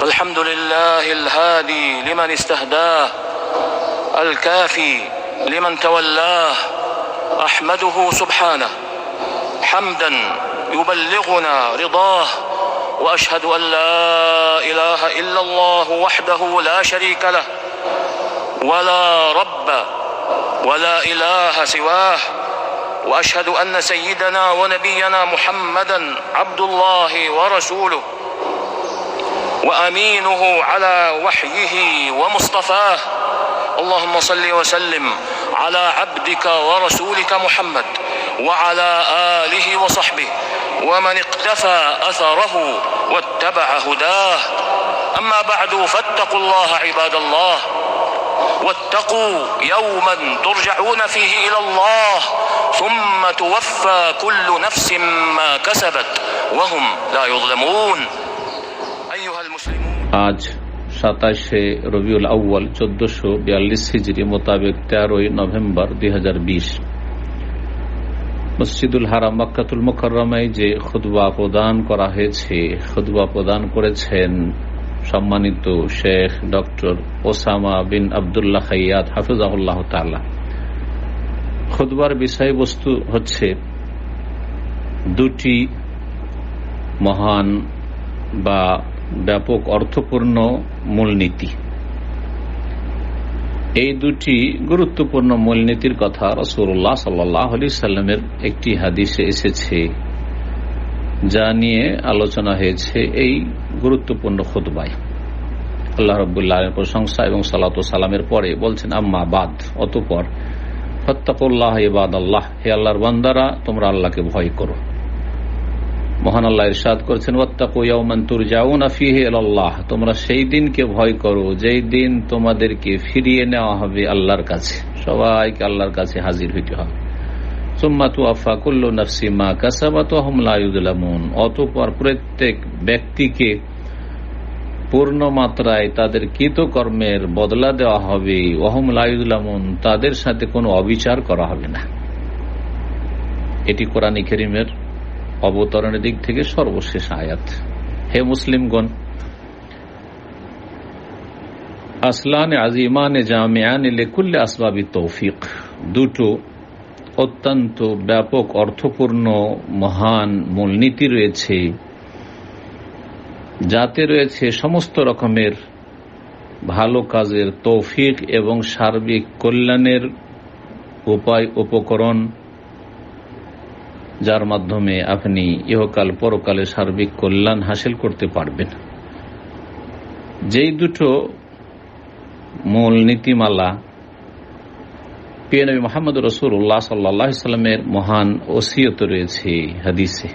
الحمد لله الهادي لمن استهداه الكافي لمن تولاه أحمده سبحانه حمدا يبلغنا رضاه وأشهد أن لا إله إلا الله وحده لا شريك له ولا رب ولا إله سواه وأشهد أن سيدنا ونبينا محمدا عبد الله ورسوله وأمينه على وحيه ومصطفاه اللهم صل وسلم على عبدك ورسولك محمد وعلى آله وصحبه ومن اقتفى أثره واتبع هداه أما بعد فاتقوا الله عباد الله واتقوا يوما ترجعون فيه إلى الله ثم توفى كل نفس ما كسبت وهم لا يظلمون أيها المسلمون আজ 27শে রবিউল আউয়াল 1442 হিজরি মোতাবেক 13ই নভেম্বর 2020 মসজিদুল হারাম মক্কাতুল মুকাররমায় যে খুতবা প্রদান করা হয়েছে, খুতবা প্রদান করেছেন সম্মানিত শেখ doctor Osama bin Abdullah Khayyat হাফিজাহুল্লাহ তাআলা। খুতবার বিষয়বস্তু হচ্ছে দুটি মহান বা ব্যাপক অর্থপূর্ণ মূলনীতি। এই দুটি গুরুত্বপূর্ণ মূলনীতির কথা রাসূলুল্লাহ সাল্লাল্লাহু আলাইহি সাল্লামের একটি হাদিসে এসেছে, যা নিয়ে আলোচনা হয়েছে এই গুরুত্বপূর্ণ খুতবায়। আল্লাহ রাব্বুল আলামিনের প্রশংসা এবং সালাত ও সালামের পরে বলছেন, আম্মা বাদ, অতঃপর ফাত্তাকুল্লাহ ইবাদাল্লাহ, হে আল্লাহর বান্দারা, তোমরা আল্লাহকে ভয় করো। মহান আল্লাহ ইরশাদ করেছেন, ওয়াত্তাকু ইয়াওমান তুরজাউনা ফীহি ইলাল্লাহ, তোমরা সেই দিনকে ভয় করো যেই দিন তোমাদেরকে ফিরিয়ে নেওয়া হবে আল্লাহর কাছে, সবাইকে আল্লাহর কাছে হাজির হইতে হবে। সুম্মা তুওয়াফা কুল্লু নাফসিন মা কাসাবাত ওয়া হুম লা ইউযলামুন, অতঃপর প্রত্যেক ব্যক্তিকে পূর্ণ মাত্রায় তাদের কৃতকর্মের বদলা দেওয়া হবে, ওয়া হুম লা ইউযলামুন, তাদের সাথে কোনো অবিচার করা হবে না। এটি কোরআন কারীমের অবতরণের দিক থেকে সর্বশেষ আয়াত। হে মুসলিমগণ, আসলান আজিমান জামিআন লিকুল্লি আসবাবি তৌফিক, দুটো অত্যন্ত ব্যাপক অর্থপূর্ণ মহান মূলনীতি রয়েছে, যাতে রয়েছে সমস্ত রকমের ভালো কাজের তৌফিক এবং সার্বিক কল্যাণের উপায় উপকরণ, যার মাধ্যমে আপনি ইহকাল পরকালে সার্বিক কল্যাণ হাসিল করতে পারবেন। যেই দুটো মূল নীতিমালা প্রিয় নবী মুহাম্মদ রাসূলুল্লাহ সাল্লাল্লাহু আলাইহি সাল্লামের মহান ওসিয়ত রয়েছে হাদিসে,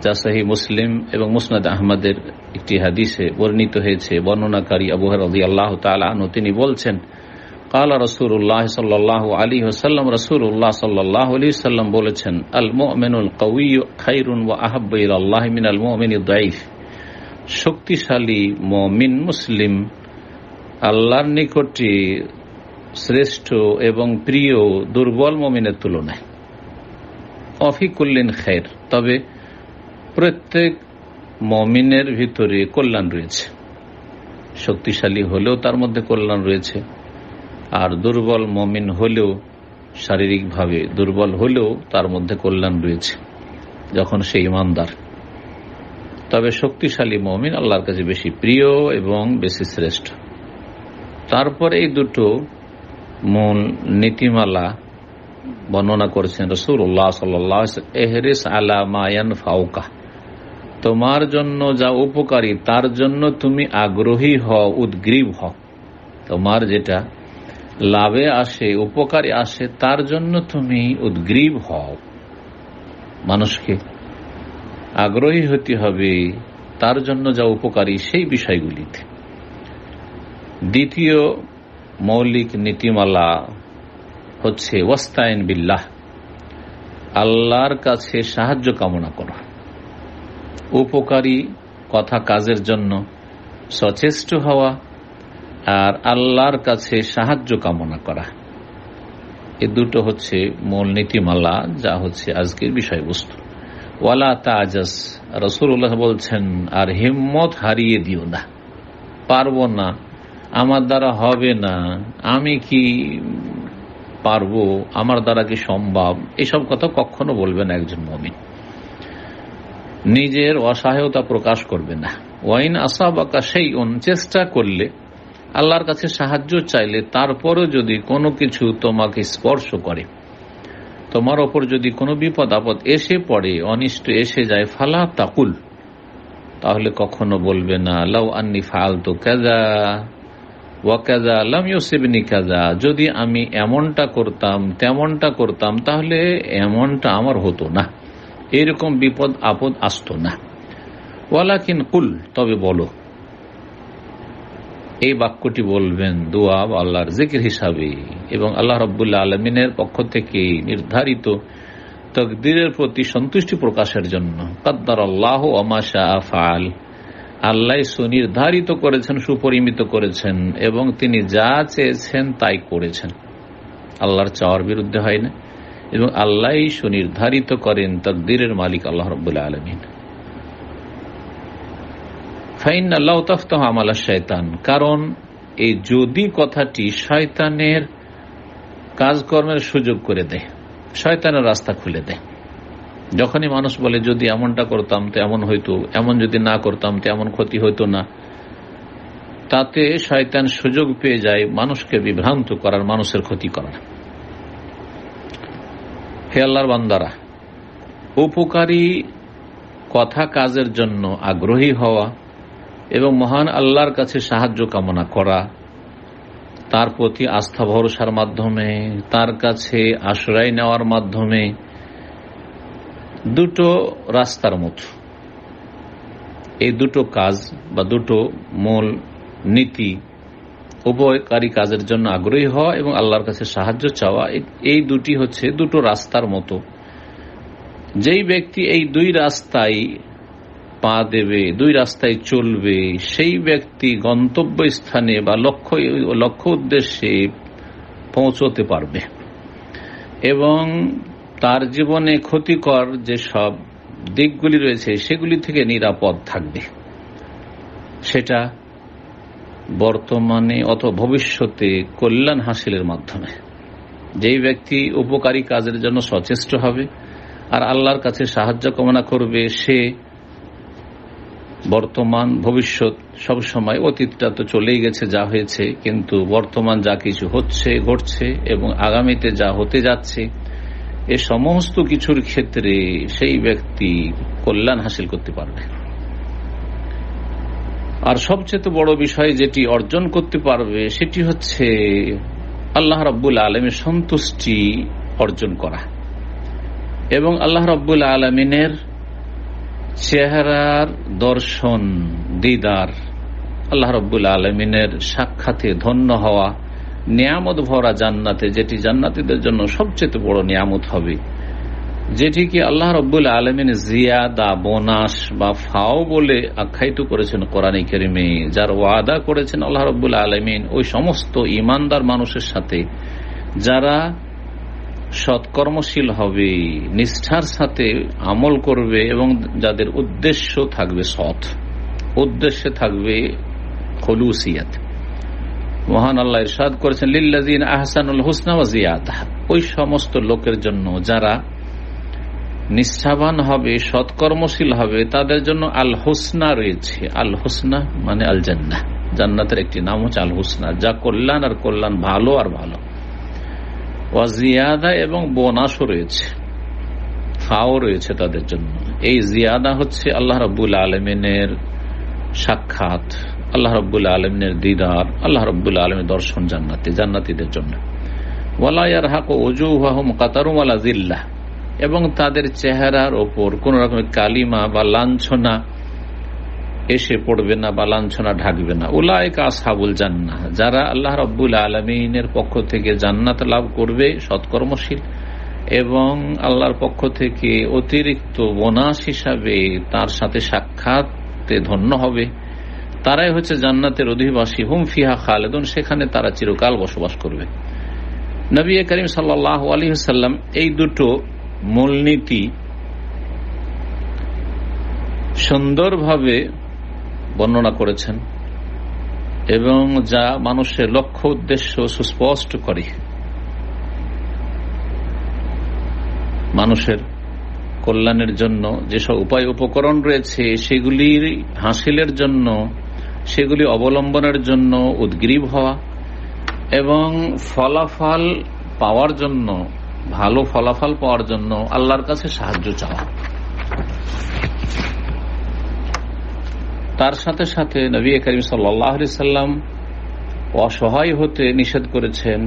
যা সহিহ মুসলিম এবং মুসনাদ আহমদের একটি হাদিসে বর্ণিত হয়েছে। বর্ণনাকারী আবু হুরায়রা রাদিয়াল্লাহু তাআলা আনহু তিনি বলছেন, কালা রাসূলুল্লাহ সাল্লাল্লাহু আলাইহি ওয়াসাল্লাম, রাসূলুল্লাহ সাল্লাল্লাহু আলাইহি ওয়াসাল্লাম বলেছেন, আল মুমিনুল কাওয়িয়্যু খায়রুন ওয়া আহাব্বু ইলাল্লাহি মিনাল মুমিনিদ দাঈফ, শক্তিশালী মুমিন মুসলিম আল্লাহর নিকটে শ্রেষ্ঠ এবং প্রিয় দুর্বল মুমিনের তুলনায়। অফি কুল্লিন খায়র, তবে প্রত্যেক মুমিনের ভিতরে কল্যাণ রয়েছে। শক্তিশালী হলেও তার মধ্যে কল্যাণ রয়েছে, আর দুর্বল মুমিন হলেও, শারীরিকভাবে দুর্বল হলেও তার মধ্যে কল্যাণ রয়েছে যখন সে ঈমানদার। তবে শক্তিশালী মুমিন আল্লাহর কাছে বেশি প্রিয় এবং বেশি শ্রেষ্ঠ। তারপরে এই দুটো মূল নীতিমালা বর্ণনা করেছেন রাসূলুল্লাহ সাল্লাল্লাহু আলাইহি ওয়াসাল্লাম, ইহরিস আলা মা ইয়ানফাউকা, তোমার জন্য যা উপকারী তার জন্য তুমি আগ্রহী হও, উদ্গ্রীব হও। তোমার যেটা লাভে আসে, উপকারে আসে, তার জন্য তুমি উদ্গ্রীব হও। মানুষকে আগ্রহী হতে হবে তার জন্য যা উপকারী সেই বিষয়গুলিতে। দ্বিতীয় মৌলিক নীতিমালা হচ্ছে ওয়াস্তাইন বিল্লাহ, আল্লাহর কাছে সাহায্য কামনা করা। উপকারী কথা কাজের জন্য সচেষ্ট হওয়া আর আল্লাহর কাছে সাহায্য কামনা করা, এ দুটো হচ্ছে মূল নীতিমালা, যা হচ্ছে আজকের বিষয়বস্তু। ওয়ালা তাজাস, রাসূলুল্লাহ বলছেন, আর হিম্মত হারিয়ে দিও না। পারবো না, আমার দ্বারা হবে না, আমি কি পারবো, আমার দ্বারা কি সম্ভব, এসব কথা কখনো বলবে না একজন মুমিন। নিজের অসহায়তা প্রকাশ করবে না। ওয়াইন আসাবাকা শাইউন, চেষ্টা করলে, আল্লাহর কাছে সাহায্য চাইলে, তারপরও যদি কোনো কিছু তোমাকে স্পর্শ করে, তোমার ওপর যদি কোনো বিপদ আপদ এসে পড়ে, অনিষ্ট এসে যায়, ফালা তাকুল, তাহলে কখনো বলবে না লাউ আন্নি ফাআলতু কাযা ওয়া কাযা লাম ইউসিবনি কাযা, যদি আমি এমনটা করতাম তেমনটা করতাম তাহলে এমনটা আমার হতো না, এরকম বিপদ আপদ আসতো না। ওয়ালাকিন কুল, তবে বলো, এই বাক্যটি বলবেন দোয়া বা আল্লাহর জিকির হিসাবে, এবং আল্লাহ রাব্বুল আলামিনের পক্ষ থেকে নির্ধারিত তাকদীরের প্রতি সন্তুষ্টি প্রকাশের জন্য। কাদ্দারাল্লাহু ওয়া মা শাআ ফাআল, আল্লাহ সুনির্ধারিত করেছেন, সুপরিমিত করেছেন, এবং তিনি যা চেয়েছেন তাই করেছেন। আল্লাহর চাওয়ার বিরুদ্ধে হয় না, এবং আল্লাহ সুনির্ধারিত করেন, তাকদীরের মালিক আল্লাহ রাব্বুল আলামিন। ফাইন্না লাউ তাফতাহু আমালা শাইতান, কারণ এই যদি কথাটি শয়তানের কাজকর্মের সুযোগ করে দেয়, শয়তানের রাস্তা খুলে দেয়। যখনই মানুষ বলে যদি এমনটা করতাম তো এমন হইতো, এমন যদি না করতাম তো এমন ক্ষতি হইতো না, তাতে শয়তান সুযোগ পেয়ে যায় মানুষকে বিভ্রান্ত করার, মানুষের ক্ষতি করার। হে আল্লাহর বান্দারা, উপকারী কথা কাজের জন্য আগ্রহী হওয়া এবং মহান আল্লাহর কাছে সাহায্য কামনা করা, তার প্রতি আস্থা ভরসার মাধ্যমে, তার কাছে আশ্রয় নেওয়ার মাধ্যমে, দুটো রাস্তার মতো। এই দুটো কাজ বা দুটো মূল নীতি, উপকারী কাজের জন্য আগ্রহী হওয়া এবং আল্লাহর কাছে সাহায্য চাওয়া, এই দুটি হচ্ছে দুটো রাস্তার মতো। যেই ব্যক্তি এই দুই রাস্তায় পা দেবে, দুই রাস্তায় চলবে, সেই ব্যক্তি গন্তব্য স্থানে বা লক্ষ্য উদ্দেশ্যে পৌঁছতে পারবে এবং তার জীবনে ক্ষতিকর যে সব দিকগুলি রয়েছে সেগুলি থেকে নিরাপদ থাকবে। সেটা বর্তমানে অথবা ভবিষ্যতে কল্যাণ হাসিলের মাধ্যমে। যেই ব্যক্তি উপকারী কাজের জন্য সচেষ্ট হবে আর আল্লাহর কাছে সাহায্য কামনা করবে, সে বর্তমান ভবিষ্যৎ সব সময়, অতীতটা তো চলেই গেছে যা হয়েছে, কিন্তু বর্তমান যা কিছু হচ্ছে ঘটছে এবং আগামীতে যা হতে যাচ্ছে, এ সমস্ত কিছুর ক্ষেত্রে সেই ব্যক্তি কল্যাণ হাসিল করতে পারবে। আর সবচেয়ে বড় বিষয় যেটি অর্জন করতে পারবে সেটি হচ্ছে আল্লাহ রাব্বুল আলামিনের সন্তুষ্টি অর্জন করা এবং আল্লাহ রাব্বুল আলামিনের চেহারার দর্শন, দিদার, আল্লাহ রাব্বুল আলামিনের সাক্ষাতে ধন্য হওয়া, নিয়ামত ভরা জান্নাতে, যেটি জান্নাতীদের জন্য সবচেয়ে বড় নিয়ামত হবে, যেটিকে আল্লাহ রাব্বুল আলামিন জিয়াদা, বোনাস বা ফাও বলে আখ্যায়িত করেছেন কোরআনে কারিমে, যার ওয়াদা করেছেন আল্লাহ রাব্বুল আলামিন ওই সমস্ত ঈমানদার মানুষের সাথে যারা সৎকর্মশীল হবে, নিষ্ঠার সাথে আমল করবে এবং যাদের উদ্দেশ্য থাকবে সৎ, উদ্দেশ্যে থাকবে খুলুসিয়াত। মহান আল্লাহ ইরশাদ করেছেন লিল্লাযিনা আহসানুল হুসনা ওয়া জিয়াদা, ওই সমস্ত লোকের জন্য যারা নিষ্ঠাবান হবে, সৎকর্মশীল হবে, তাদের জন্য আল হুসনা রয়েছে। আল হুসনা মানে আল জান্নাহ, জান্নাতের একটি নাম হচ্ছে আল হুসনা, যা কল্যাণ, আর কল্যাণ ভালো আর ভালো। ওয়া জিয়াদা, এবং বোনাসও রয়েছে, ফাও রয়েছে তাদের জন্য। এই জিয়াদা হচ্ছে আল্লাহ রাব্বুল আলামিনের সাক্ষাৎ, আল্লাহ রাব্বুল আলামিনের দিদার, আল্লাহ রাব্বুল আলামিনের দর্শন জান্নাতীদের জন্য। ওয়ালা ইয়ারহাকু উজুহাহুম কাতারুম ওয়ালা যিল্লাহ, এবং তাদের চেহারার ওপর কোন রকমের কালিমা বা লাঞ্ছনা এসে পড়বে না বা লাঞ্ছনা ঢাকবে না। উলাইকা আসহাবুল জান্নাহ, যারা আল্লাহ রাব্বুল আলামিনের পক্ষ থেকে জান্নাত লাভ করবে, সৎকর্মশীল এবং আল্লাহর পক্ষ থেকে অতিরিক্ত বোনাস হিসাবে তার সাথে সাক্ষাতে ধন্য হবে, তারাই হচ্ছে জান্নাতের অধিবাসী। হুম ফিহা খালিদুন, সেখানে তারা চিরকাল বসবাস করবে। নবী করিম সাল্লাল্লাহু আলাইহি ওয়াসাল্লাম এই দুটো মূলনীতি সুন্দরভাবে বর্ণনা করেছেন এবং যা মানুষের লক্ষ্য উদ্দেশ্য সুস্পষ্ট করে, মানুষের কল্যাণের জন্য যেসব উপায় উপকরণ রয়েছে সেগুলির হাসিলের জন্য, সেগুলি অবলম্বনের জন্য উদ্গ্রীব হওয়া এবং ফলাফল পাওয়ার জন্য, ভালো ফলাফল পাওয়ার জন্য আল্লাহর কাছে সাহায্য চাওয়া। তার সাথে সাথে নবী করিম সাল্লাল্লাহু আলাইহি সাল্লাম অসহায় হতে নিষেধ করেছেন,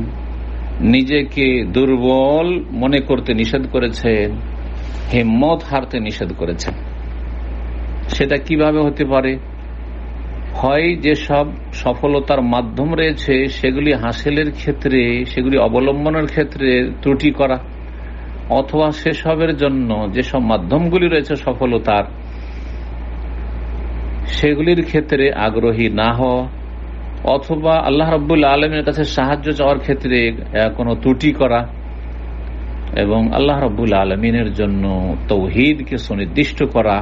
নিজেকে দুর্বল মনে করতে নিষেধ করেছেন, হিম্মত হারতে নিষেধ করেছেন। সেটা কিভাবে হতে পারে? হয় যেসব সফলতার মাধ্যম রয়েছে সেগুলি হাসিলের ক্ষেত্রে, সেগুলি অবলম্বনের ক্ষেত্রে ত্রুটি করা, অথবা সেসবের জন্য যেসব মাধ্যমগুলি রয়েছে সফলতার সেগুলির ক্ষেত্রে আগ্রহী না হওয়া, অথবা আল্লাহ রাব্বুল আলামিনের কাছে সাহায্য চাওয়ার ক্ষেত্রে কোনো ত্রুটি করা এবং আল্লাহ রাব্বুল আলামিনের জন্য তাওহীদকে সুনির্দিষ্ট করা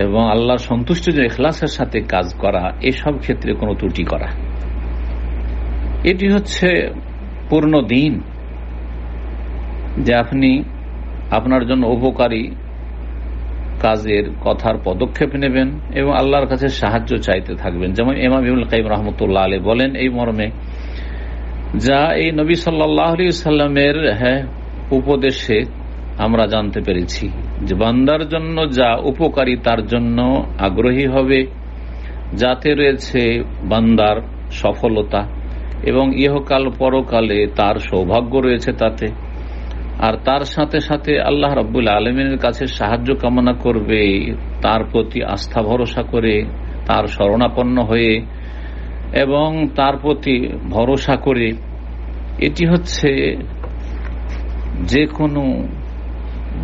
এবং আল্লাহর সন্তুষ্টির জন্য ইখলাসের সাথে কাজ করা, এসব ক্ষেত্রে কোনো ত্রুটি করা। এটি হচ্ছে পূর্ণ দিন, যে আপনি আপনার জন্য উপকারী কাজের কথার পদক্ষেপ নেবেন এবং আল্লাহর কাছে সাহায্য চাইতে থাকবেন। যেমন ইমাম ইবনুল কাইয়িম রাহমাতুল্লাহ আলাইহি বলেন এই মর্মে, যা এই নবী সাল্লাল্লাহু আলাইহি সাল্লামের উপদেশে আমরা জানতে পেরেছি যে বান্দার জন্য যা উপকারী তার জন্য আগ্রহী হবে, যাতে রয়েছে বান্দার সফলতা এবং ইহকাল পরকালে তার সৌভাগ্য রয়েছে তাতে, আর তার সাথে সাথে আল্লাহ রাব্বুল আলামিনের কাছে সাহায্য কামনা করবে, তার প্রতি আস্থা ভরসা করে, তার শরণাপন্ন হয়ে এবং তার প্রতি ভরসা করে। এটি হচ্ছে যে কোনো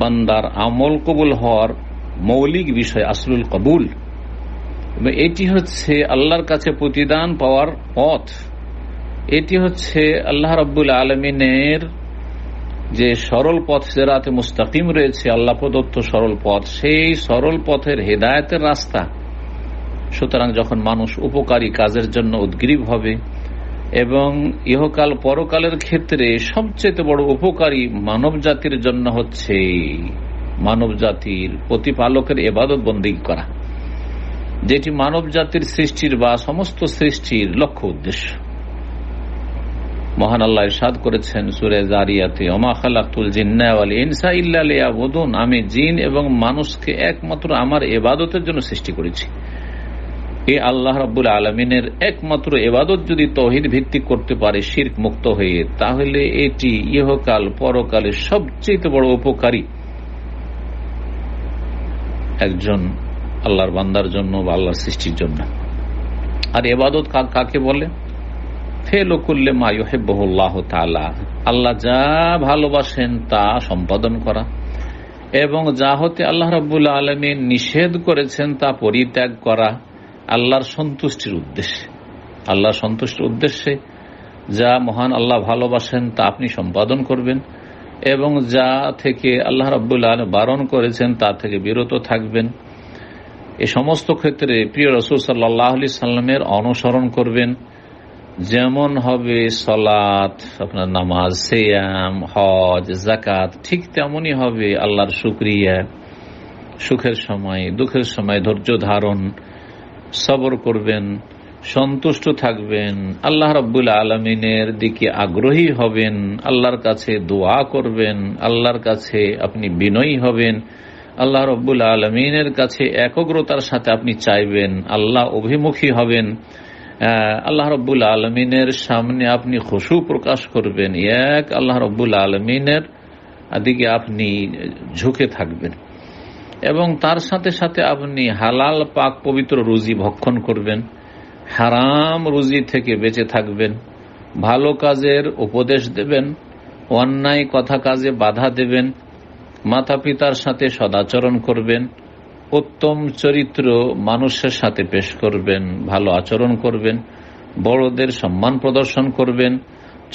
বান্দার আমল কবুল হওয়ার মৌলিক বিষয়, আসলুল কবুল। এটি হচ্ছে আল্লাহর কাছে প্রতিদান পাওয়ার পথ। এটি হচ্ছে আল্লাহ রাব্বুল আলামিনের যে সরল পথ, সিরাতে মুস্তাকিম রয়েছে, আল্লাহ প্রদত্ত সরল পথ, সেই সরল পথের হেদায়েতের রাস্তা। সুতরাং যখন মানুষ উপকারী কাজের জন্য উদ্গ্রীব হবে এবং ইহকাল পরকালের ক্ষেত্রে সবচেয়ে বড় উপকারী মানব জাতির জন্য হচ্ছে মানব জাতির প্রতিপালকের ইবাদত বন্দেগী করা, যেটি মানব জাতির সৃষ্টির বা সমস্ত সৃষ্টির লক্ষ্য উদ্দেশ্য। মহান আল্লাহ ইরশাদ করেছেন সূরা যারিয়াতে, ওমা খালাকতুল জিন্না ওয়াল ইনসা ইল্লা লিয়াবুদুন, আমি জিন এবং মানুষকে একমাত্র আমার ইবাদতের জন্য সৃষ্টি করেছি। এই আল্লাহ রাব্বুল আলামিনের একমাত্র ইবাদত যদি তাওহীদ ভিত্তিক করতে পারে শিরক মুক্ত হয়ে, তাহলে এটি ইহকাল পরকালের সবচেয়ে বড় উপকারী একজন আল্লাহর বান্দার জন্য বা আল্লাহর সৃষ্টির জন্য। আর ইবাদত কাকে বলে? ফেলু কুল্লি মা ইউহিব্বুহুল্লাহু তাআলা, আল্লাহ যা ভালোবাসেন তা সম্পাদন করা এবং যা হতে আল্লাহ রাব্বুল আলামিন নিষেধ করেছেন তা পরিত্যাগ করা, আল্লাহর সন্তুষ্টির উদ্দেশ্যে। আল্লাহর সন্তুষ্টির উদ্দেশ্যে যা মহান আল্লাহ ভালোবাসেন তা আপনি সম্পাদন করবেন এবং যা থেকে আল্লাহ রাব্বুল আলামিন বারণ করেছেন তা থেকে বিরত থাকবেন। এই সমস্ত ক্ষেত্রে প্রিয় রাসূল সাল্লাল্লাহু আলাইহি সাল্লামের অনুসরণ করবেন। যেমন হবে সালাত, আপনার নামাজ, সিয়াম, হজ, যাকাত, ঠিক তেমনই হবে আল্লাহর শুকরিয়া, সুখের সময় দুঃখের সময় ধৈর্য ধারণ, সবর করবেন, সন্তুষ্ট থাকবেন, আল্লাহ রাব্বুল আলামিনের দিকে আগ্রহী হবেন, আল্লাহর কাছে দোয়া করবেন, আল্লাহর কাছে আপনি বিনয়ী হবেন, আল্লাহ রাব্বুল আলামিনের কাছে একগ্রতার সাথে আপনি চাইবেন, আল্লাহ অভিমুখী হবেন, আল্লাহ রাব্বুল আলামিনের সামনে আপনি খুশু প্রকাশ করবেন, এক আল্লাহ রাব্বুল আলামিনের দিকে আপনি ঝুঁকে থাকবেন এবং তার সাথে সাথে আপনি হালাল পাক পবিত্র রুজি ভক্ষণ করবেন, হারাম রুজি থেকে বেঁচে থাকবেন, ভালো কাজের উপদেশ দেবেন, অন্যায় কথা কাজে বাধা দেবেন, মাতা পিতার সাথে সদাচরণ করবেন, উত্তম চরিত্র মানুষের সাথে পেশ করবেন, ভালো আচরণ করবেন, বড়দের সম্মান প্রদর্শন করবেন,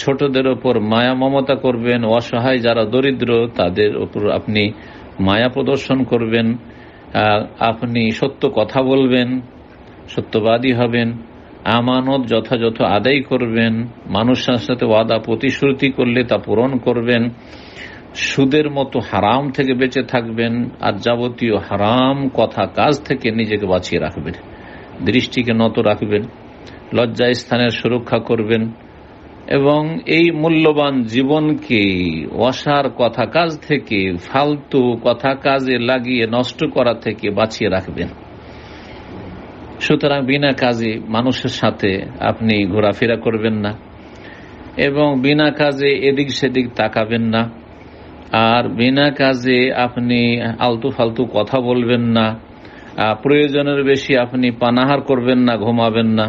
ছোটদের ওপর মায়া মমতা করবেন, অসহায় যারা দরিদ্র তাদের ওপর আপনি মায়া প্রদর্শন করবেন, আপনি সত্য কথা বলবেন, সত্যবাদী হবেন, আমানত যথাযথ আদায় করবেন, মানুষের সাথে ওয়াদা প্রতিশ্রুতি করলে তা পূরণ করবেন, সুদের মতো হারাম থেকে বেঁচে থাকবেন, আর যাবতীয় হারাম কথা কাজ থেকে নিজেকে বাঁচিয়ে রাখবেন, দৃষ্টিকে নত রাখবেন, লজ্জা স্থানের সুরক্ষা করবেন এবং এই মূল্যবান জীবনকে অসার কথা কাজ থেকে, ফালতু কথা কাজে লাগিয়ে নষ্ট করা থেকে বাঁচিয়ে রাখবেন। সুতরাং বিনা কাজে মানুষের সাথে আপনি ঘোরাফেরা করবেন না এবং বিনা কাজে এদিক সেদিক তাকাবেন না, আর বিনা কাজে আপনি আলতু ফালতু কথা বলবেন না, প্রয়োজনের বেশি আপনি পানাহার করবেন না, ঘুমাবেন না।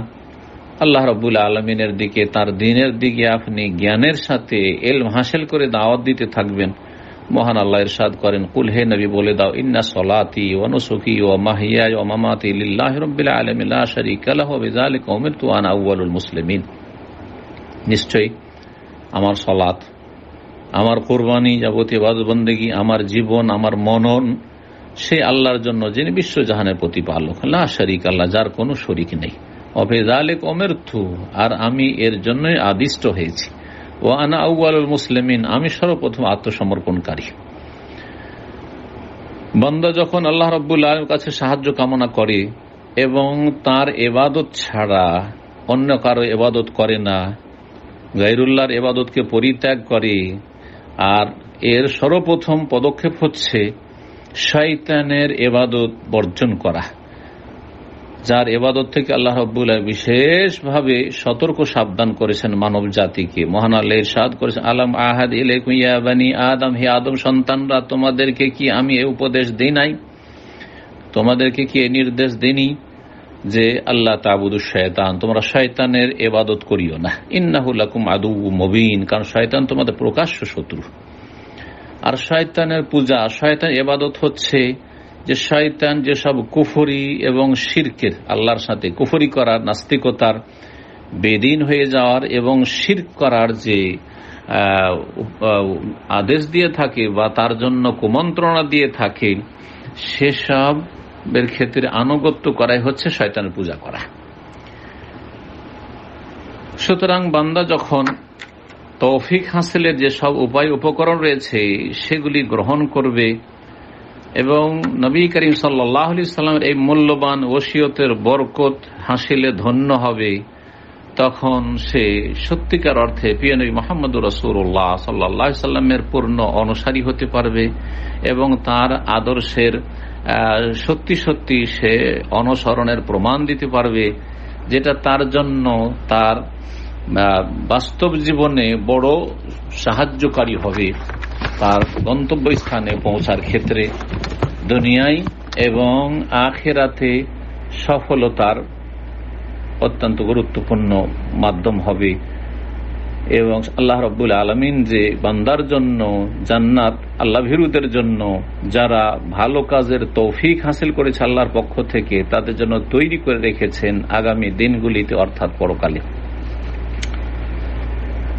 আল্লাহ রাব্বুল আলামিনের দিকে, তার দ্বীনের দিকে আপনি জ্ঞানের সাথে ইলম হাসিল করে দাওয়াত দিতে থাকবেন। মহান আল্লাহ ইরশাদ করেন, কুল হে নবী বলে দাও, ইন্না সলাতি ওয়া নুসুকি ওয়া মাহইয়ায়া ওয়া মামাতি লিল্লাহি রাব্বিল আলামিন লা শারীকা লাহু ওয়া বিযালিকা উমিরতু আনা আউয়ালুল মুসলিমিন। নিশ্চয়ই আমার সালাত, আমার কুরবানি, যাবতীয় ইবাদত বন্দেগী, আমার জীবন, আমার মনন সে আল্লাহর জন্য, যিনি বিশ্বজাহানের প্রতিপালক, লা শারীকা লাহু, যার কোনো শরীক নেই। ওয়া বিযালিকা উমিরতু, আর আমি এর জন্যই আদিষ্ট হয়েছি। ও আনা আউয়ালুল মুসলিমিন, আমি সর্বপ্রথম আত্মসমর্পণকারী। বান্দা যখন আল্লাহ রাব্বুল আলামিনের কাছে সাহায্য কামনা করে এবং তার ইবাদত ছাড়া অন্য কারো ইবাদত করে না, গায়রুল্লাহর ইবাদতকে পরিত্যাগ করে, আর এর সর্বপ্রথম পদক্ষেপ হচ্ছে শয়তানের ইবাদত বর্জন করা, যার ইবাদত থেকে আল্লাহ রাব্বুল আলামিন বিশেষভাবে সতর্ক সাবধান করেছেন মানব জাতিকে। মহান আল্লাহ ইরশাদ করেছেন, আলাম আহাদ ইলাইকুম ইয়া বানি আদম, হে আদম সন্তানরা, তোমাদেরকে কি আমি এই উপদেশ দেই নাই, তোমাদেরকে কি এই নির্দেশ দেইনি যে আল্লাহ তা'বুদুশ শায়তান, তোমরা শয়তানের ইবাদত করিও না, ইন্নাহু লাকুম আদুউম মুবিন, কারণ শয়তান তোমাদের প্রকাশ্য শত্রু। আর শয়তানের পূজা, শয়তান ইবাদত হচ্ছে যে শয়তান যেসব কুফরি এবং শিরকের, আল্লাহর সাথে কুফরি করার, নাস্তিকতার, বেদিন হয়ে যাওয়ার এবং শিরক করার যে আদেশ দিয়ে থাকে বা তার জন্য কুমন্ত্রণা দিয়ে থাকে, সেসবের ক্ষেত্রে আনুগত্য করাই হচ্ছে শয়তানের পূজা করা। সুতরাং বান্দা যখন তৌফিক হাসিলের যে সব উপায় উপকরণ রয়েছে সেগুলি গ্রহণ করবে এবং নবী করিম সাল্লাল্লাহু আলাইহি সাল্লামের এই মূল্যবান ওসিয়তের বরকত হাসিলে ধন্য হবে, তখন সে সত্যিকার অর্থে প্রিয় নবী মুহাম্মদুর রাসূলুল্লাহ সাল্লাল্লাহু আলাইহি সাল্লামের পূর্ণ অনুসারী হতে পারবে এবং তার আদর্শের সত্যি সত্যি সে অনুসরণের প্রমাণ দিতে পারবে, যেটা তার জন্য তার বাস্তব জীবনে বড় সাহায্যকারী হবে তার গন্তব্যস্থানে পৌঁছার ক্ষেত্রে, দুনিয়ায় এবং আখিরাতে সফলতার অত্যন্ত গুরুত্বপূর্ণ মাধ্যম হবে। এবং আল্লাহ রাব্বুল আলামিন যে বান্দার জন্য জান্নাত, আল্লাহ ভীরুদের জন্য যারা ভালো কাজের তৌফিক হাসিল করেছে আল্লাহর পক্ষ থেকে, তাদের জন্য তৈরি করে রেখেছেন আগামী দিনগুলিতে, অর্থাৎ পরকালে।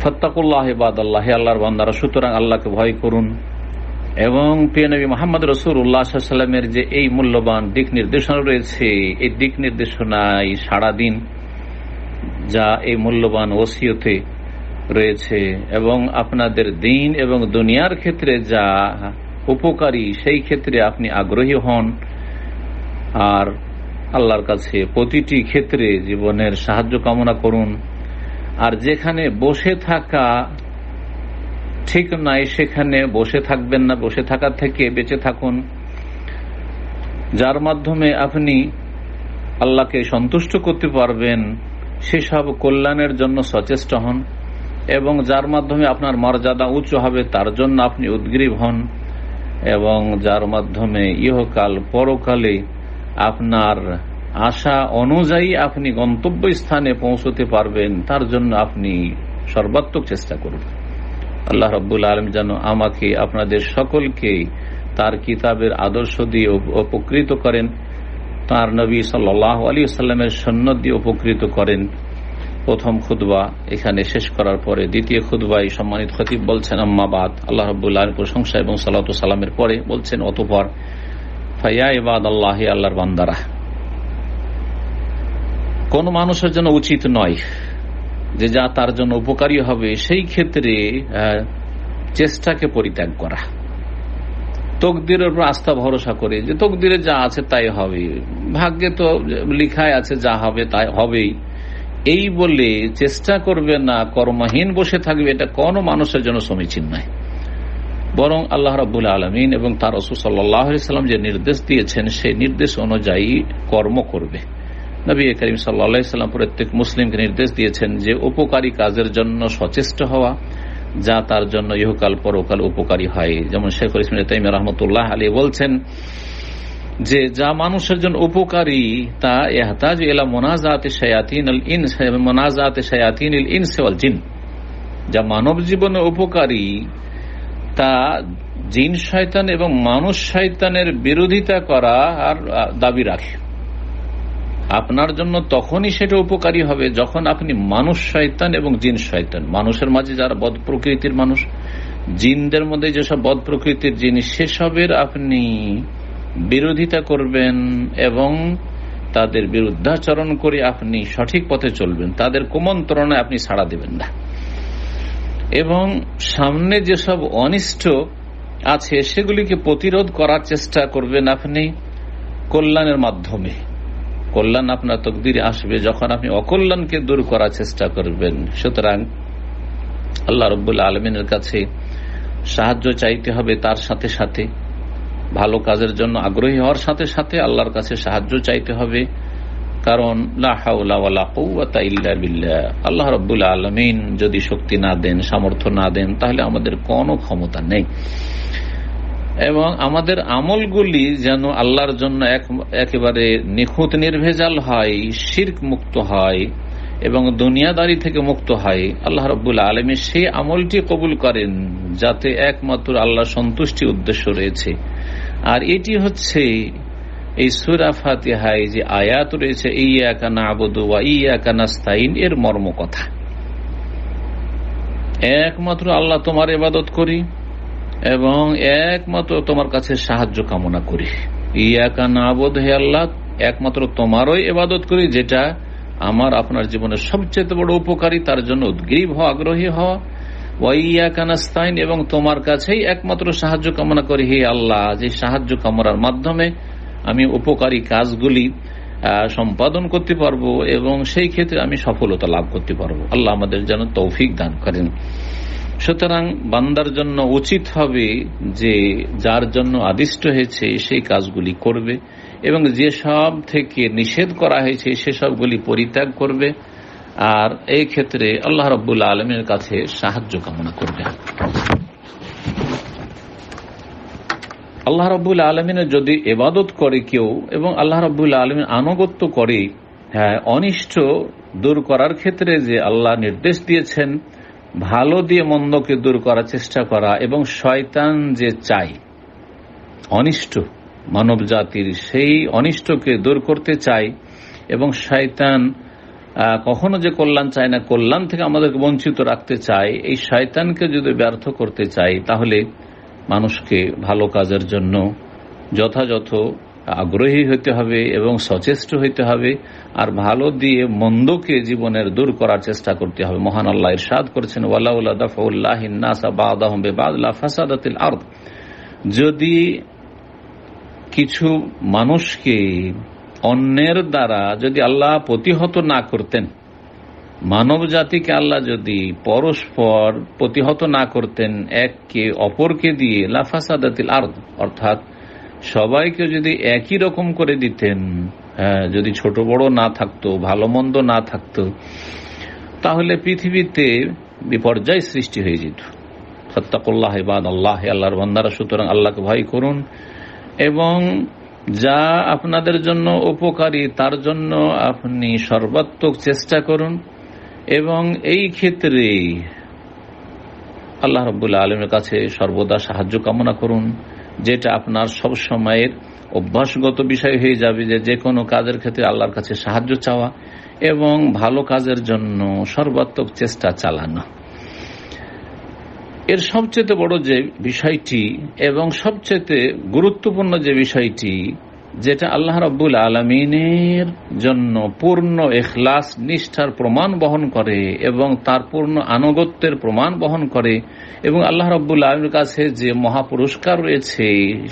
ফাত্তাকুল্লাহ ইবাদাল্লাহ, হে আল্লাহর বান্দারা, সুতরাং আল্লাহকে ভয় করুন। এবং প্রিয় নবী মুহাম্মদ রাসূলুল্লাহ সাল্লাল্লাহু আলাইহি ওয়াসাল্লামের যে এই মূল্যবান দিক নির্দেশনা রয়েছে, এই দিক নির্দেশনায় সারাদিন যা এই মূল্যবান ওসিয়তে রয়েছে এবং আপনাদের দিন এবং দুনিয়ার ক্ষেত্রে যা উপকারী, সেই ক্ষেত্রে আপনি আগ্রহী হন আর আল্লাহর কাছে প্রতিটি ক্ষেত্রে জীবনের সাহায্য কামনা করুন। আর যেখানে বসে থাকা ঠিক নাই সেখানে বসে থাকবেন না, বসে থাকার থেকে বেঁচে থাকুন। যার মাধ্যমে আপনি আল্লাহকে সন্তুষ্ট করতে পারবেন সেসব কল্যাণের জন্য সচেষ্ট হন এবং যার মাধ্যমে আপনার মর্যাদা উচ্চ হবে তার জন্য আপনি উদ্গ্রীব হন এবং যার মাধ্যমে ইহকাল পরকালে আপনার আশা অনুযায়ী আপনি গন্তব্যস্থানে পৌঁছতে পারবেন, তার জন্য আপনি সর্বাত্মক চেষ্টা করুন। আল্লাহ রাব্বুল আলামিন যেন আমাকে আপনাদের সকলকে তার কিতাবের আদর্শ দিয়ে উপকৃত করেন, তার নবী সাল্লাল্লাহু আলাইহি ওয়াসাল্লামের সুন্নাত দিয়ে উপকৃত করেন। প্রথম খুতবা এখানে শেষ করার পরে দ্বিতীয় খুতবায় সম্মানিত খতিব বলছেন, আম্মা বাদ, আল্লাহ রাব্বুল আলামিনের প্রশংসা এবং সালাতু সালামের পরে বলছেন, অতঃপর ফায়া ইবাদাল্লাহি, আল্লাহর বান্দারা, কোন মানুষের জন্য উচিত নয় যে যা তার জন্য উপকারী হবে সেই ক্ষেত্রে চেষ্টাকে পরিত্যাগ করা, তকদিরের উপর আস্থা ভরসা করে যে তকদিরে যা আছে তাই হবে, ভাগ্যে তো লিখায় আছে যা হবে তাই হবেই, এই বলে চেষ্টা করবে না, কর্মহীন বসে থাকবে, এটা কোনো মানুষের জন্য সমীচীন নয়। বরং আল্লাহ রাব্বুল আলামিন এবং তার রাসূল সাল্লাল্লাহু আলাইহি ওয়াসাল্লাম যে নির্দেশ দিয়েছেন সেই নির্দেশ অনুযায়ী কর্ম করবে। নবী করিম সাল্লাল্লাহু আলাইহি ওয়াসাল্লাম প্রত্যেক মুসলিমকে নির্দেশ দিয়েছেন যে উপকারী কাজের জন্য সচেষ্ট হওয়া, যা তার জন্য ইহকাল পরকাল উপকারী হয়। যেমন শেখুল ইসলাম ইবনে তাইমিয়া রাহমাতুল্লাহ আলাইহি বলছেন যে যা মানুষের জন্য উপকারী তা ইহতাজু ইলা মুনাজাতি শায়াতিনিল ইনস ওয়া মুনাজাতি শায়াতিনিল ইনস ওয়াল জিন, যা মানব জীবনে উপকারী তা জিন শয়তান এবং মানুষ শয়তানের বিরোধিতা করা আর দাবি রাখে। আপনার জন্য তখনই সেটা উপকারী হবে যখন আপনি মানুষ শয়তান এবং জিন শয়তান, মানুষের মাঝে যারা বদ প্রকৃতির মানুষ, জিনদের মধ্যে যেসব বদ প্রকৃতির জিনিস, সেসবের আপনি বিরোধিতা করবেন এবং তাদের বিরুদ্ধাচরণ করে আপনি সঠিক পথে চলবেন, তাদের কুমন্ত্রণায় আপনি সাড়া দেবেন না, এবং সামনে যেসব অনিষ্ট আছে সেগুলিকে প্রতিরোধ করার চেষ্টা করবেন আপনি কল্যাণের মাধ্যমে। কল্যাণ আপনার তকদিরে আসবে যখন আপনি অকল্যাণকে দূর করার চেষ্টা করবেন। সুতরাং আল্লাহ রাব্বুল আলামিনের কাছে সাহায্য চাইতে হবে, তার সাথে সাথে ভালো কাজের জন্য আগ্রহী হওয়ার সাথে সাথে আল্লাহর কাছে সাহায্য চাইতে হবে। কারণ লা হাওলা ওয়ালা কুওয়াতা ইল্লা বিল্লাহ, আল্লাহ রাব্বুল আলামিন যদি শক্তি না দেন, সামর্থ্য না দেন, তাহলে আমাদের কোনো ক্ষমতা নেই। এবং আমাদের আমলগুলি যেন আল্লাহর জন্য একেবারে নিখুঁত নির্ভেজাল হয়, শিরক মুক্ত হয় এবং দুনিয়াদারি থেকে মুক্ত হয়। আল্লাহ রাব্বুল আলামিন সেই আমলটি কবুল করেন যাতে একমাত্র আল্লাহর সন্তুষ্টি উদ্দেশ্য রয়েছে। আর এটি হচ্ছে এই সূরা ফাতিহায় যে আয়াত রয়েছে, ইয়্যাকা না'বুদু ওয়া ইয়্যাকা নাস্তাইন, এর মর্ম কথা একমাত্র আল্লাহ তোমার ইবাদত করি এবং একমাত্র তোমার কাছে সাহায্য কামনা করি। ইয়্যাকা না'বুদু, হে আল্লাহ একমাত্র তোমারই ইবাদত করি, যেটা আমার আপনার জীবনের সবচেয়ে বড় উপকারী, তার জন্য উদ্গ্রীব হওয়া, আগ্রহী হওয়া। ওয়া ইয়্যাকা নাস্তাইন, এবং তোমার কাছেই একমাত্র সাহায্য কামনা করি, হে আল্লাহ যে সাহায্য কামনার মাধ্যমে আমি উপকারী কাজগুলি সম্পাদন করতে পারবো এবং সেই ক্ষেত্রে আমি সফলতা লাভ করতে পারবো। আল্লাহ আমাদের যেন তৌফিক দান করেন। সুতরাং বান্দার জন্য উচিত হবে যে যার জন্য আদিষ্ট হয়েছে সেই কাজগুলি করবে এবং যেসব থেকে নিষেধ করা হয়েছে সেসবগুলি পরিত্যাগ করবে, আর এই ক্ষেত্রে আল্লাহ রাব্বুল আলামিনের কাছে সাহায্য কামনা করবে। আল্লাহ রাব্বুল আলামিনের যদি ইবাদত করে কেউ এবং আল্লাহ রাব্বুল আলামিন আনুগত্য করে, অনিষ্ট দূর করার ক্ষেত্রে যে আল্লাহ নির্দেশ দিয়েছেন ভালো দিয়ে মন্দকে দূর করার চেষ্টা করা, এবং শয়তান যে চায় অনিষ্ট মানব জাতির, সেই অনিষ্টকে দূর করতে চায় এবং শয়তান কখনো যে কল্যাণ চায় না, কল্যাণ থেকে আমাদেরকে বঞ্চিত রাখতে চায়, এই শয়তানকে যদি ব্যর্থ করতে চায় তাহলে মানুষকে ভালো কাজের জন্য যথাযথ আগ্রহী হতে হবে এবং সচেষ্ট হইতে হবে, আর ভালো দিয়ে মন্দকে জীবনের দূর করার চেষ্টা করতে হবে। মহান আল্লাহ ইরশাদ করেছেন, ওয়ালাউলা দাফউল্লাহিন নাসা বা'দাহুম বিবা'দ লাফাসাদাতিল আরদ, যদি কিছু মানুষকে অন্যের দ্বারা যদি আল্লাহ প্রতিহত না করতেন, মানব জাতিকে আল্লাহ যদি পরস্পর প্রতিহত না করতেন এককে অপরকে দিয়ে, লাফাসাদাতিল আরদ, অর্থাৎ সবাইকে যদি একই রকম করে দিতেন, যদি ছোট বড় না থাকতো, ভালো মন্দ না থাকতো, তাহলে পৃথিবীতে বিপর্যয় সৃষ্টি হয়ে যেত। ফাত্তাকুল্লাহ ইবাদাল্লাহ, আল্লাহর বান্দারা সুতরাং আল্লাহকে ভয় করুন এবং যা আপনাদের জন্য উপকারী তার জন্য আপনি সর্বাত্মক চেষ্টা করুন এবং এই ক্ষেত্রে আল্লাহ রাব্বুল আলামিনের কাছে সর্বদা সাহায্য কামনা করুন, যেটা আপনার সব সময়ের অভ্যাসগত বিষয় হয়ে যাবে যে কোনো কাজের ক্ষেত্রে আল্লাহর কাছে সাহায্য চাওয়া এবং ভালো কাজের জন্য সর্বাত্মক চেষ্টা চালানো। এর সবচেয়ে বড় যে বিষয়টি এবং সবচেয়ে গুরুত্বপূর্ণ যে বিষয়টি যেটা আল্লাহ রাব্বুল আলামিনের জন্য পূর্ণ ইখলাস নিষ্ঠার প্রমাণ বহন করে এবং তার পূর্ণ আনুগত্যের প্রমাণ বহন করে, এবং আল্লাহ রাব্বুল আলামিনের কাছে যে মহাপুরস্কার রয়েছে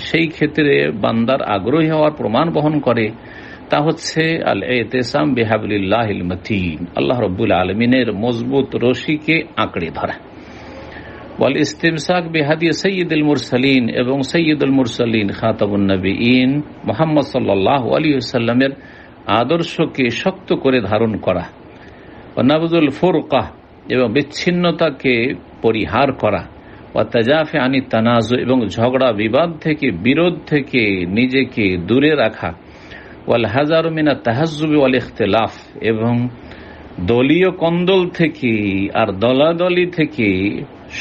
সেই ক্ষেত্রে বান্দার আগ্রহী হওয়ার প্রমাণ বহন করে, তা হচ্ছে আল ইতিসাম বিহাবলিল্লাহিল মাতিন, আল্লাহ রাব্বুল আলামিনের মজবুত রশিকে আঁকড়ে ধরা। ওয়াল ইস্তিমসাক বিহাদি সাইয়্যিদুল মুরসালিন, এবং সাইয়্যিদুল মুরসালিন খাতাবুন নবিয়্যিন মুহাম্মদ সাল্লাল্লাহু আলাইহি ওয়াসাল্লামের আদর্শকে শক্ত করে ধারণ করা। ওয়া নাবযুল ফুরকা, এবং বিচ্ছিন্নতাকে পরিহার করা। ওয়া তাজাফি আনিত তানাজু, এবং ঝগড়া বিবাদ থেকে, বিরোধ থেকে নিজেকে দূরে রাখা। ওয়াল হাজারু মিনাত তাহাজ্জুবি ওয়াল ইখতিলাফ, এবং দলীয় কন্দল থেকে আর দলাদলি থেকে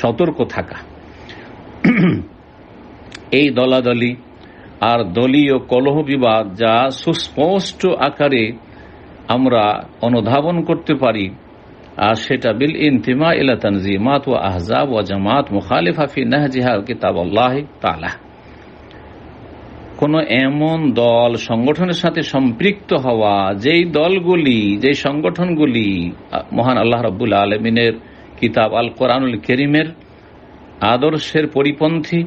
সতর্ক থাকা। এই দলাদলি আর দলীয় কলহ বিবাদ যা সুস্পষ্ট আকারে আমরা অনুধাবন করতে পারি, আর সেটা বিল ইনতিমা ইলা তানজিমাত ওয়া আহজাব ওয়া জামাত মুখালিফা ফি নাহজিহা কিতাবাল্লাহ তাআলা, কোন এমন দল সংগঠনের সাথে সম্পৃক্ত হওয়া যেই দলগুলি, যেই সংগঠনগুলি মহান আল্লাহ রাব্বুল আলামিনের কিতাব আল কোরআনুল কারীমের আদর্শের পরিপন্থী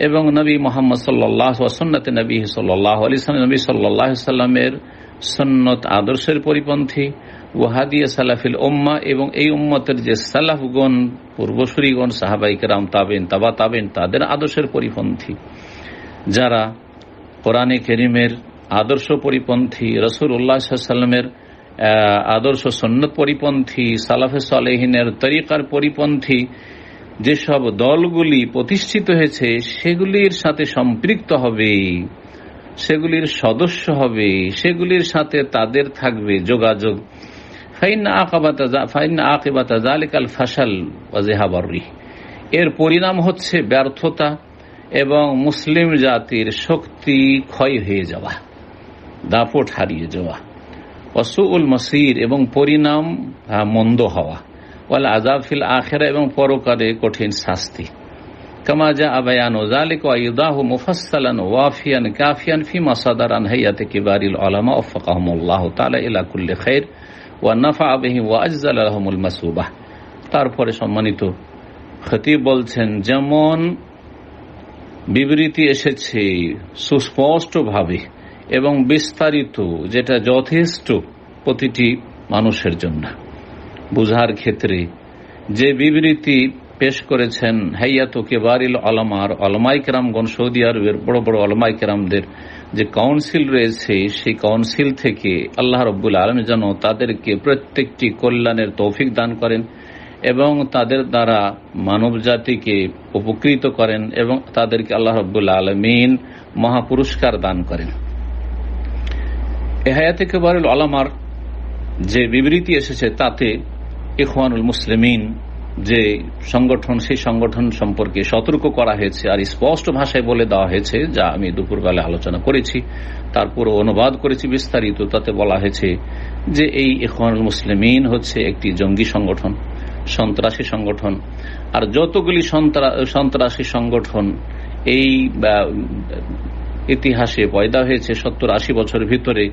এবং নবী মুহাম্মদ সাল্লাল্লাহু ওয়া সুন্নতে নবী সাল্লাল্লাহু আলাইহি ওয়াসাল্লাম, নবী সাল্লাল্লাহু আলাইহি ওয়াসাল্লামের সুন্নত আদর্শের পরিপন্থী, ওয়াহাদিয়া সালাফিল উম্মাহ, এবং এই উম্মতের যে সালাফগণ, পূর্বসূরীগণ, সাহাবায়ে কেরাম, তাবেইন, তাবা তাবেইন, তাদের আদর্শের পরিপন্থী, যারা কোরআনে কারীমের আদর্শ পরিপন্থী, রাসূলুল্লাহ সাল্লাল্লাহু আলাইহি ওয়াসাল্লামের আদর্শ সুন্নত পরিপন্থী, সালাফে সালেহিনের তরিকার পরিপন্থী যেসব দলগুলি প্রতিষ্ঠিত হয়েছে সেগুলির সাথে সম্পৃক্ত হবে, সেগুলির সদস্য হবে, সেগুলির সাথে তাদের থাকবে যোগাযোগ। ফাইন আকিবাতা যালিকাল ফাশাল ওয়া যিহাবার রিহ, এর পরিণাম হচ্ছে ব্যর্থতা এবং মুসলিম জাতির শক্তি ক্ষয় হয়ে যাওয়া, দাপট হারিয়ে যাওয়া। ওয়াসুউল মাসির, এবং পরিণাম মন্দ হওয়া। ওয়াল আযাব ফিল আখিরা, এবং পরকালে কঠিন শাস্তি। কামা জাআ বায়ানু যালিকা ওয়া ইদাহু মুফাসসালান ওয়াফিয়ান কাফিয়ান ফিমা সাদারা আন হাইয়াতি কিবারিল উলামা ওয়াফাকাহুমুল্লাহু তাআলা ইলা কুল্লি খাইর ওয়া নাফা'a বিহি ওয়া আজজালা লাহুমুল মাসুবাহ। তারপরে সম্মানিত খতিব বলছেন, যেমন বিবৃতি এসেছে সুস্পষ্টভাবে এবং বিস্তারিত, যেটা যথেষ্ট প্রতিটি মানুষের জন্য বুঝার ক্ষেত্রে, যে বিবৃতি পেশ করেছেন হাইয়াতু কিবারিল উলামার উলামায়ে কেরামগণ, সৌদি আরবের বড় বড় উলামায়ে কেরামদের যে কাউন্সিল রয়েছে, সেই কাউন্সিল থেকে আল্লাহ রাব্বুল আলামিন যেন তাদেরকে প্রত্যেকটি কল্যাণের তৌফিক দান করেন এবং তাদের দ্বারা মানব জাতিকে উপকৃত করেন এবং তাদেরকে আল্লাহ রাব্বুল আলামিন মহাপুরস্কার দান করেন। হায়াতে কিবারুল উলামার যে বিবৃতি এসেছে তাতে ইখওয়ানুল মুসলিমিন যে সংগঠন, সেই সংগঠন সম্পর্কে সতর্ক করা হয়েছে আর স্পষ্ট ভাষায় বলে দেওয়া হয়েছে, যা আমি দুপুরবেলা আলোচনা করেছি, তারপর অনুবাদ করেছি বিস্তারিত। তাতে বলা হয়েছে যে এই ইখওয়ানুল মুসলিমিন হচ্ছে একটি জঙ্গি সংগঠন, সন্ত্রাসী সংগঠন। আর যতগুলি সন্ত্রাসী সংগঠন এই ইতিহাসে পয়দা হয়েছে 70-80 বছরের ভিতরে,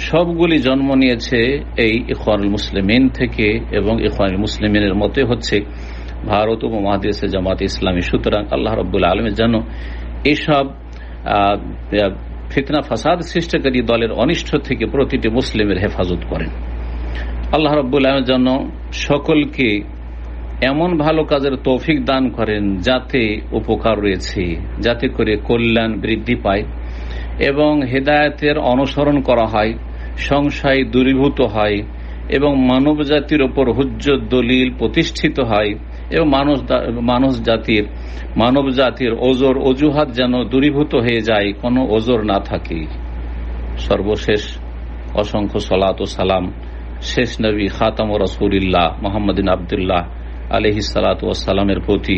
সবগুলি জন্ম নিয়েছে এই ইখওয়ানুল মুসলিমিন থেকে, এবং ইখওয়ানুল মুসলিমিনের মতে হচ্ছে ভারত উপমহাদেশে জামাত ইসলামী। সুতরাং আল্লাহ রাব্বুল আলামিন যেন এইসব ফিতনা ফাসাদ সৃষ্টিকারী দলের অনিষ্ট থেকে প্রতিটি মুসলিমের হেফাজত করেন। আল্লাহ রাব্বুল আলামিন যেন সকলকে এমন ভালো কাজের তৌফিক দান করেন যাতে উপকার রয়েছে, যাতে করে কল্যাণ বৃদ্ধি পায় এবং হেদায়েতের অনুসরণ করা হয়, সংশয় দূরীভূত হয় এবং মানব জাতির ওপর হুজ্জত দলিল প্রতিষ্ঠিত হয় এবং মানব জাতির ওজর অজুহাত যেন দূরীভূত হয়ে যায়, কোনো ওজর না থাকে। সর্বশেষ অসংখ্য সালাত ও সালাম শেষ নবী খাতাম রাসূলিল্লাহ মুহাম্মদিন আব্দুল্লাহ আলাইহিস সালাতু ওয়াস সালামের প্রতি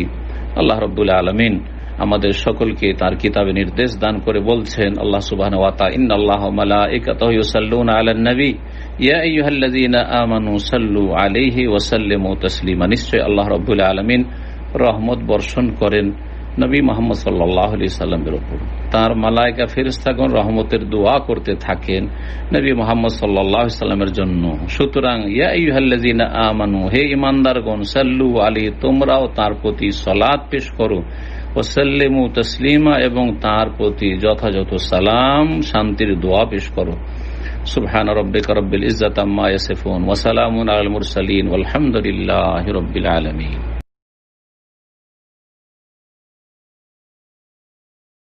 আল্লাহ রাব্বুল আলামিন আমাদের সকলকে তার কিতাবে নির্দেশ দান করে বলছেন, আল্লাহ সুবহানাহু ওয়া তাআলা ইন্নাল্লাহা ওয়া মালাইকাতাহু ইউসাল্লুনা আলান নবী ইয়া আইয়ুহাল্লাযীনা আমানু সাল্লু আলাইহি ওয়া সাল্লিমু তাসলিমা। নিশ্চয় আল্লাহ রাব্বুল আলামিন রহমত বর্ষণ করেন নবী মোহাম্মদ সাল্লাল্লাহু আলাইহি সাল্লামের উপর। তার মালায়েকা ফেরেশতাগণ রহমতের দোয়া করতে থাকেন নবী মোহাম্মদ সাল্লাল্লাহু আলাইহি সাল্লামের জন্য। সুতরাং ইয়া আইয়ুহাল্লাযীনা আমানু, হে ঈমানদারগণ, সাল্লু আলাইহি, তোমরাও তার প্রতি সালাত পেশ করো, ওয়া সাল্লিমু তাসলিমা, এবং তার প্রতি যথাযথ সালাম শান্তির দোয়া পেশ করো। সুবহানা রাব্বিকা রাব্বিল ইজ্জাতি আম্মা ইয়াসিফুন ওয়া সালামুন আলাল মুরসালিন ওয়ালহামদুলিল্লাহি রাব্বিল আলামিন।